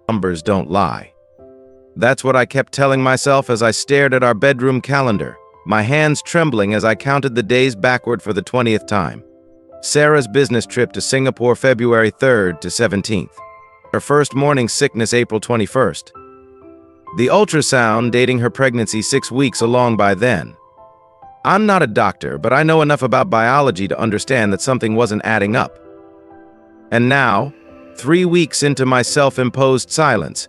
Numbers don't lie. That's what I kept telling myself as I stared at our bedroom calendar, my hands trembling as I counted the days backward for the 20th time. Sarah's business trip to Singapore February 3rd to 17th. Her first morning sickness April 21st. The ultrasound dating her pregnancy 6 weeks along by then. I'm not a doctor, but I know enough about biology to understand that something wasn't adding up. And now, 3 weeks into my self-imposed silence,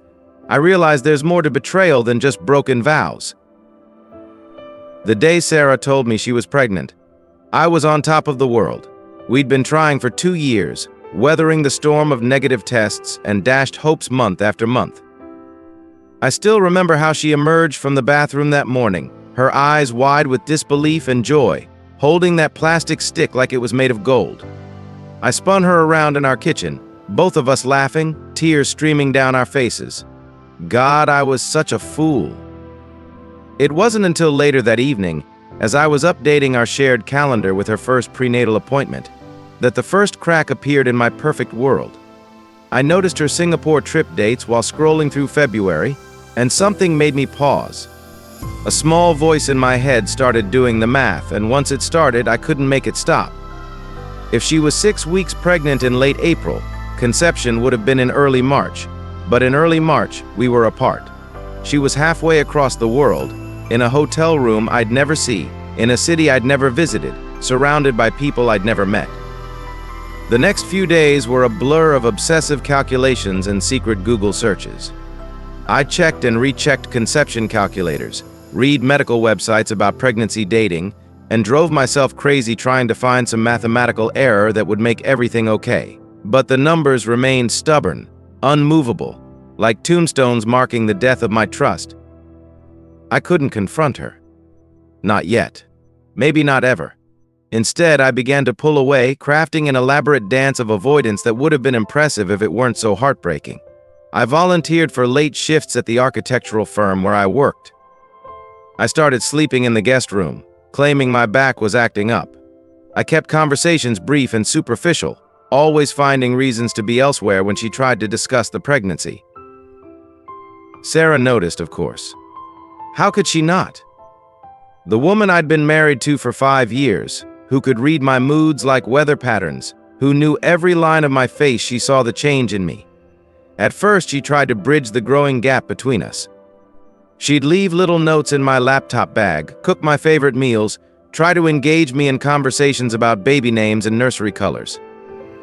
I realize there's more to betrayal than just broken vows. The day Sarah told me she was pregnant, I was on top of the world. We'd been trying for 2 years, weathering the storm of negative tests and dashed hopes month after month. I still remember how she emerged from the bathroom that morning, her eyes wide with disbelief and joy, holding that plastic stick like it was made of gold. I spun her around in our kitchen, both of us laughing, tears streaming down our faces. God, I was such a fool. It wasn't until later that evening, as I was updating our shared calendar with her first prenatal appointment, that the first crack appeared in my perfect world. I noticed her Singapore trip dates while scrolling through February, and something made me pause. A small voice in my head started doing the math, and once it started, I couldn't make it stop. If she was 6 weeks pregnant in late April, conception would have been in early March. But in early March, we were apart. She was halfway across the world, in a hotel room I'd never see, in a city I'd never visited, surrounded by people I'd never met. The next few days were a blur of obsessive calculations and secret Google searches. I checked and rechecked conception calculators, read medical websites about pregnancy dating, and drove myself crazy trying to find some mathematical error that would make everything okay. But the numbers remained stubborn, unmovable, like tombstones marking the death of my trust. I couldn't confront her. Not yet. Maybe not ever. Instead, I began to pull away, crafting an elaborate dance of avoidance that would have been impressive if it weren't so heartbreaking. I volunteered for late shifts at the architectural firm where I worked. I started sleeping in the guest room, claiming my back was acting up. I kept conversations brief and superficial, always finding reasons to be elsewhere when she tried to discuss the pregnancy. Sarah noticed, of course. How could she not? The woman I'd been married to for 5 years, who could read my moods like weather patterns, who knew every line of my face, she saw the change in me. At first, she tried to bridge the growing gap between us. She'd leave little notes in my laptop bag, cook my favorite meals, try to engage me in conversations about baby names and nursery colors.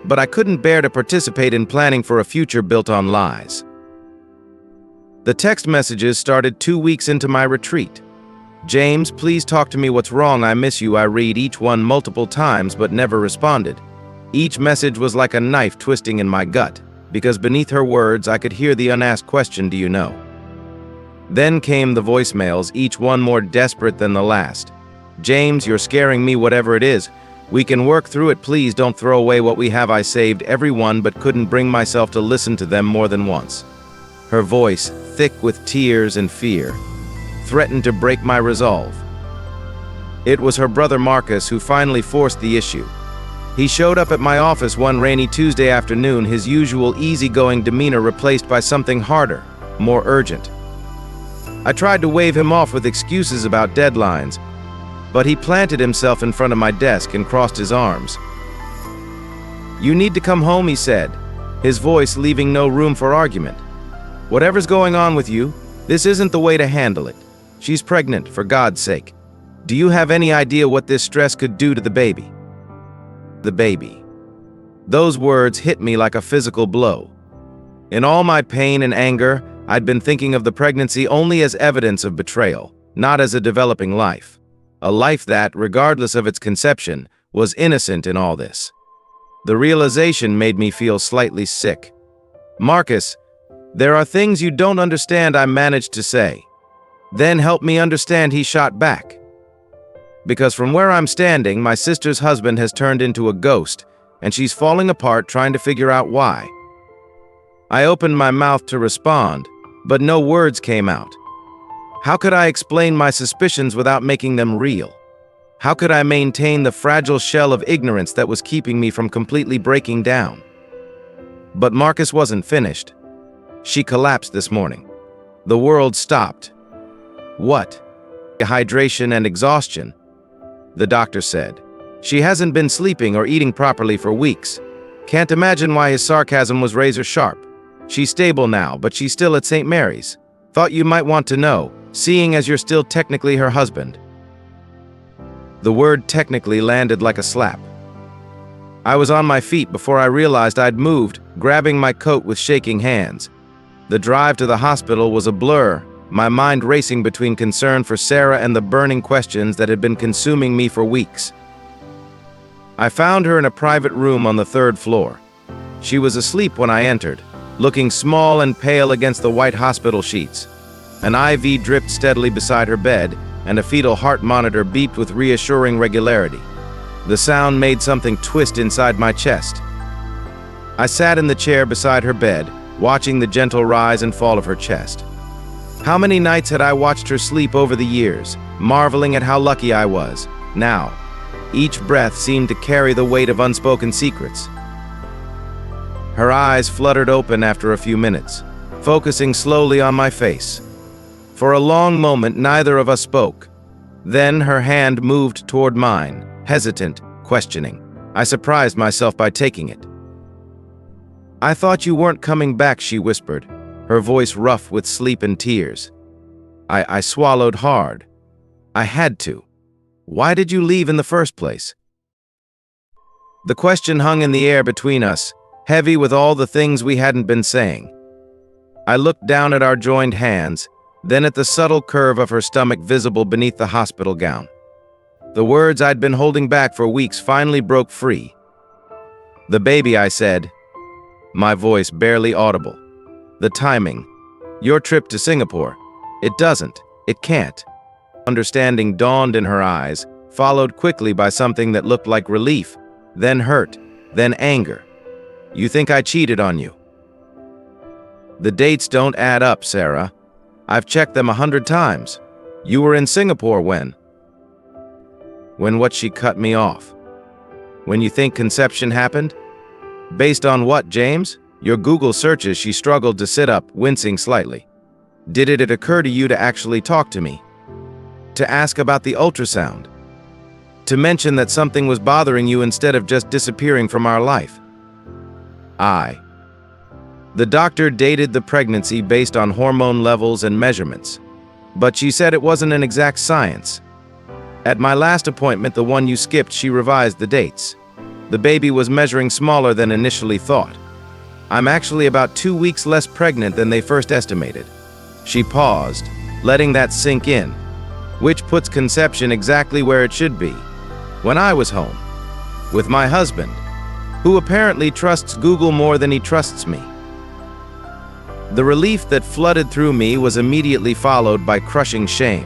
But I couldn't bear to participate in planning for a future built on lies. The text messages started 2 weeks into my retreat. James, please talk to me, what's wrong, I miss you. I read each one multiple times but never responded. Each message was like a knife twisting in my gut, because beneath her words I could hear the unasked question, do you know? Then came the voicemails, each one more desperate than the last. James, you're scaring me, whatever it is. We can work through it, please don't throw away what we have. I saved every one but couldn't bring myself to listen to them more than once. Her voice, thick with tears and fear, threatened to break my resolve. It was her brother Marcus who finally forced the issue. He showed up at my office one rainy Tuesday afternoon, his usual easygoing demeanor replaced by something harder, more urgent. I tried to wave him off with excuses about deadlines, but he planted himself in front of my desk and crossed his arms. You need to come home, he said, his voice leaving no room for argument. Whatever's going on with you, this isn't the way to handle it. She's pregnant, for God's sake. Do you have any idea what this stress could do to the baby? The baby. Those words hit me like a physical blow. In all my pain and anger, I'd been thinking of the pregnancy only as evidence of betrayal, not as a developing life. A life that, regardless of its conception, was innocent in all this. The realization made me feel slightly sick. Marcus, there are things you don't understand, I managed to say. Then help me understand, he shot back. Because from where I'm standing, my sister's husband has turned into a ghost, and she's falling apart trying to figure out why. I opened my mouth to respond, but no words came out. How could I explain my suspicions without making them real? How could I maintain the fragile shell of ignorance that was keeping me from completely breaking down? But Marcus wasn't finished. She collapsed this morning. The world stopped. What? Dehydration and exhaustion, the doctor said. She hasn't been sleeping or eating properly for weeks. Can't imagine why his sarcasm was razor sharp. She's stable now, but she's still at St. Mary's. Thought you might want to know, seeing as you're still technically her husband. The word technically landed like a slap. I was on my feet before I realized I'd moved, grabbing my coat with shaking hands. The drive to the hospital was a blur, my mind racing between concern for Sarah and the burning questions that had been consuming me for weeks. I found her in a private room on the 3rd floor. She was asleep when I entered, looking small and pale against the white hospital sheets. An IV dripped steadily beside her bed, and a fetal heart monitor beeped with reassuring regularity. The sound made something twist inside my chest. I sat in the chair beside her bed, watching the gentle rise and fall of her chest. How many nights had I watched her sleep over the years, marveling at how lucky I was. Now, each breath seemed to carry the weight of unspoken secrets. Her eyes fluttered open after a few minutes, focusing slowly on my face. For a long moment, neither of us spoke. Then her hand moved toward mine, hesitant, questioning. I surprised myself by taking it. "I thought you weren't coming back," she whispered, her voice rough with sleep and tears. I swallowed hard. I had to. Why did you leave in the first place? The question hung in the air between us, heavy with all the things we hadn't been saying. I looked down at our joined hands, then at the subtle curve of her stomach visible beneath the hospital gown. The words I'd been holding back for weeks finally broke free. "The baby," I said, my voice barely audible. "The timing. Your trip to Singapore. It can't." Understanding dawned in her eyes, followed quickly by something that looked like relief, then hurt, then anger. "You think I cheated on you?" "The dates don't add up, Sarah. I've checked them 100 times. You were in Singapore when? When what?" She cut me off. "When you think conception happened?" "Based on what, James? Your Google searches." She struggled to sit up, wincing slightly. "Did it occur to you to actually talk to me? To ask about the ultrasound? To mention that something was bothering you instead of just disappearing from our life?" The doctor dated the pregnancy based on hormone levels and measurements, but she said it wasn't an exact science. At my last appointment, the one you skipped, she revised the dates. The baby was measuring smaller than initially thought. I'm actually about 2 weeks less pregnant than they first estimated. She paused, letting that sink in, which puts conception exactly where it should be. When I was home, with my husband, who apparently trusts Google more than he trusts me. The relief that flooded through me was immediately followed by crushing shame.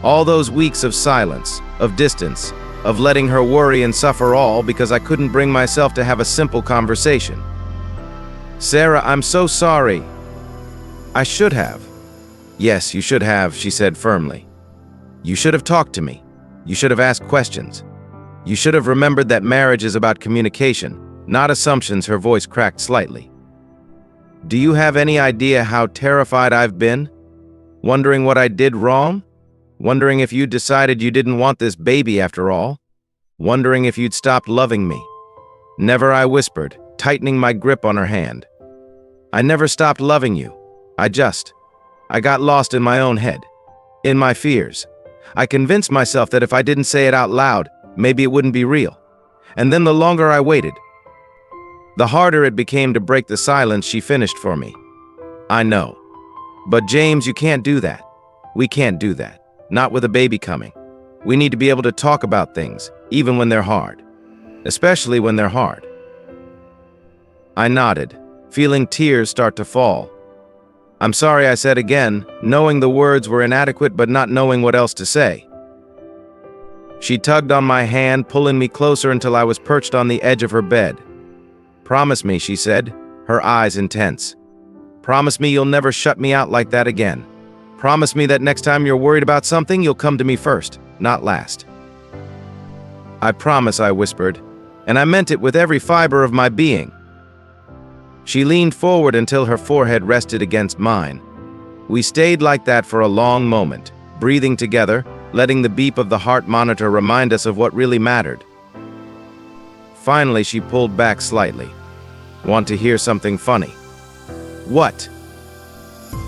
All those weeks of silence, of distance, of letting her worry and suffer, all because I couldn't bring myself to have a simple conversation. "Sarah, I'm so sorry. I should have." "Yes, you should have," she said firmly. "You should have talked to me. You should have asked questions. You should have remembered that marriage is about communication, not assumptions." Her voice cracked slightly. "Do you have any idea how terrified I've been? Wondering what I did wrong? Wondering if you'd decided you didn't want this baby after all? Wondering if you'd stopped loving me?" "Never," I whispered, tightening my grip on her hand. "I never stopped loving you. I got lost in my own head, in my fears. I convinced myself that if I didn't say it out loud, maybe it wouldn't be real. And then the longer I waited, the harder it became to break the silence." She finished for me. "I know. But James, you can't do that. We can't do that. Not with a baby coming. We need to be able to talk about things, even when they're hard. Especially when they're hard." I nodded, feeling tears start to fall. "I'm sorry," I said again, knowing the words were inadequate but not knowing what else to say. She tugged on my hand, pulling me closer until I was perched on the edge of her bed. "Promise me," she said, her eyes intense. "Promise me you'll never shut me out like that again. Promise me that next time you're worried about something, you'll come to me first, not last." "I promise," I whispered, and I meant it with every fiber of my being. She leaned forward until her forehead rested against mine. We stayed like that for a long moment, breathing together, letting the beep of the heart monitor remind us of what really mattered. Finally, she pulled back slightly. Want to hear something funny? What?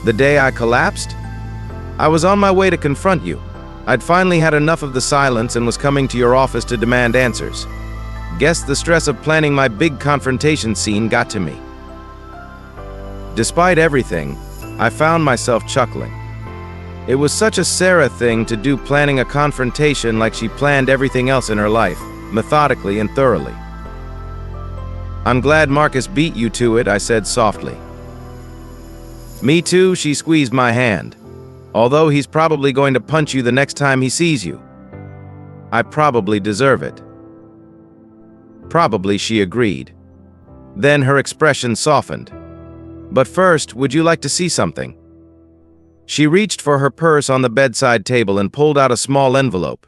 The day I collapsed? I was on my way to confront you. I'd finally had enough of the silence and was coming to your office to demand answers. Guess the stress of planning my big confrontation scene got to me. Despite everything, I found myself chuckling. It was such a Sarah thing to do, planning a confrontation like she planned everything else in her life, methodically and thoroughly. I'm glad Marcus beat you to it, I said softly. Me too, she squeezed my hand. Although he's probably going to punch you the next time he sees you. I probably deserve it. Probably, she agreed. Then her expression softened. But first, would you like to see something? She reached for her purse on the bedside table and pulled out a small envelope.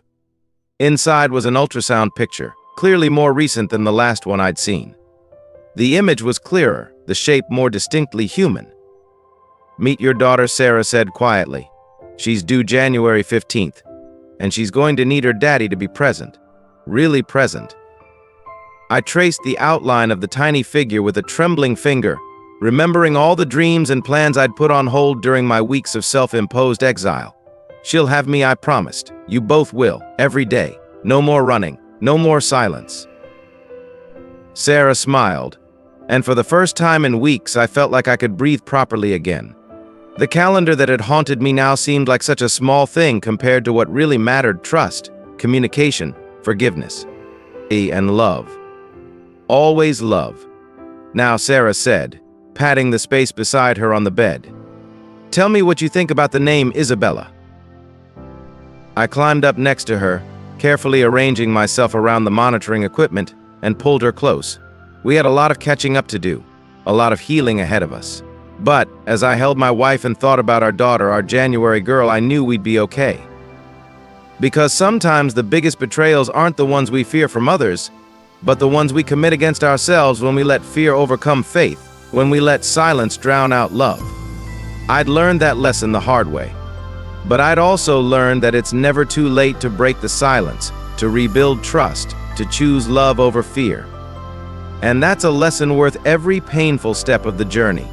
Inside was an ultrasound picture, clearly more recent than the last one I'd seen. The image was clearer, the shape more distinctly human. Meet your daughter, Sarah said quietly. She's due January 15th, and she's going to need her daddy to be present. Really present. I traced the outline of the tiny figure with a trembling finger, remembering all the dreams and plans I'd put on hold during my weeks of self-imposed exile. She'll have me, I promised. You both will, every day. No more running, no more silence. Sarah smiled, and for the first time in weeks, I felt like I could breathe properly again. The calendar that had haunted me now seemed like such a small thing compared to what really mattered: trust, communication, forgiveness, and love. Always love. Now, Sarah said, patting the space beside her on the bed. Tell me what you think about the name Isabella. I climbed up next to her, carefully arranging myself around the monitoring equipment, and pulled her close. We had a lot of catching up to do, a lot of healing ahead of us. But, as I held my wife and thought about our daughter, our January girl, I knew we'd be okay. Because sometimes the biggest betrayals aren't the ones we fear from others, but the ones we commit against ourselves when we let fear overcome faith, when we let silence drown out love. I'd learned that lesson the hard way. But I'd also learned that it's never too late to break the silence, to rebuild trust, to choose love over fear. And that's a lesson worth every painful step of the journey.